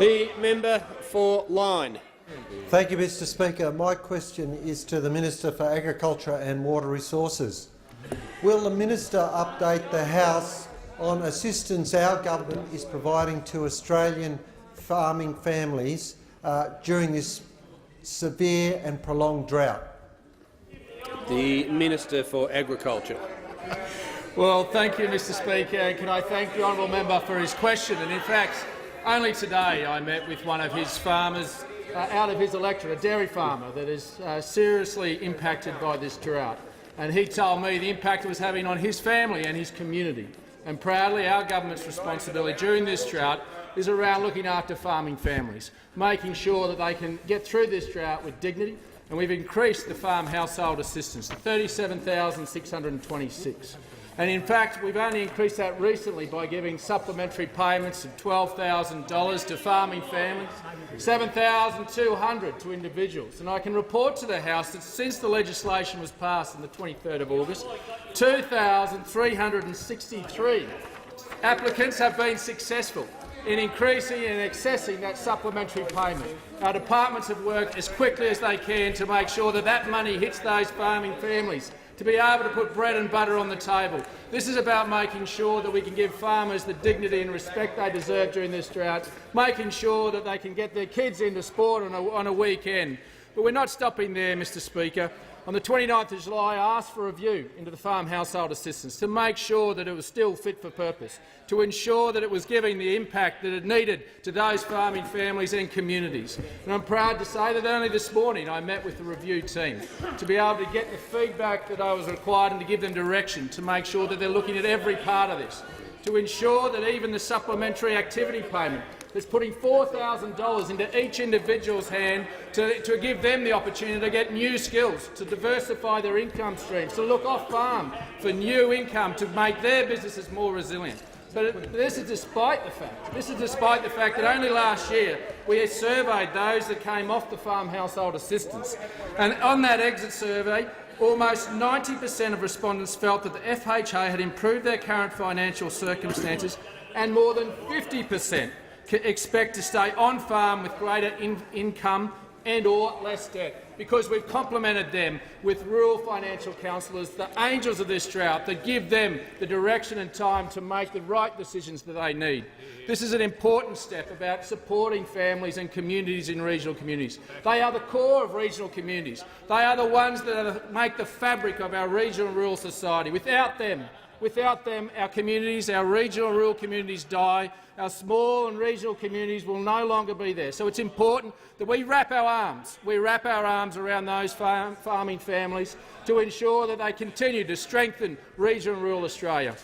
The member for Lyne. Thank you, Mr Speaker. My question is to the Minister for Agriculture and Water Resources. Will the minister update the House on assistance our government is providing to Australian farming families during this severe and prolonged drought? The Minister for Agriculture. Well, thank you, Mr Speaker, and can I thank the honourable member for his question. And in fact, only today I met with one of his farmers out of his electorate, a dairy farmer that is seriously impacted by this drought. And he told me the impact it was having on his family and his community. And proudly, our government's responsibility during this drought is around looking after farming families, making sure that they can get through this drought with dignity. And we've increased the farm household assistance to $37,626. And in fact, we've only increased that recently by giving supplementary payments of $12,000 to farming families, $7,200 to individuals. And I can report to the House that since the legislation was passed on the 23rd of August, 2,363 applicants have been successful in increasing and accessing that supplementary payment. Our departments have worked as quickly as they can to make sure that that money hits those farming families to be able to put bread and butter on the table. This is about making sure that we can give farmers the dignity and respect they deserve during this drought, making sure that they can get their kids into sport on a weekend. But we're not stopping there, Mr Speaker. On the 29th of July, I asked for a review into the farm household assistance to make sure that it was still fit for purpose, to ensure that it was giving the impact that it needed to those farming families and communities. And I'm proud to say that only this morning I met with the review team to be able to get the feedback that I was required and to give them direction to make sure that they're looking at every part of this, to ensure that even the supplementary activity payment that's putting $4,000 into each individual's hand to give them the opportunity to get new skills, to diversify their income streams, to look off-farm for new income, to make their businesses more resilient. But this is despite the fact that only last year we surveyed those that came off the farm household assistance. And on that exit survey, almost 90% of respondents felt that the FHA had improved their current financial circumstances, and more than 50% expect to stay on farm with greater income and or less debt, because we've complemented them with rural financial counsellors, the angels of this drought, that give them the direction and time to make the right decisions that they need. This is an important step about supporting families and communities in regional communities. They are the core of regional communities. They are the ones that make the fabric of our regional and rural society. Without them, our communities, our regional and rural communities die. Our small and regional communities will no longer be there. So it's important that we wrap our arms around those farming families to ensure that they continue to strengthen regional and rural Australia.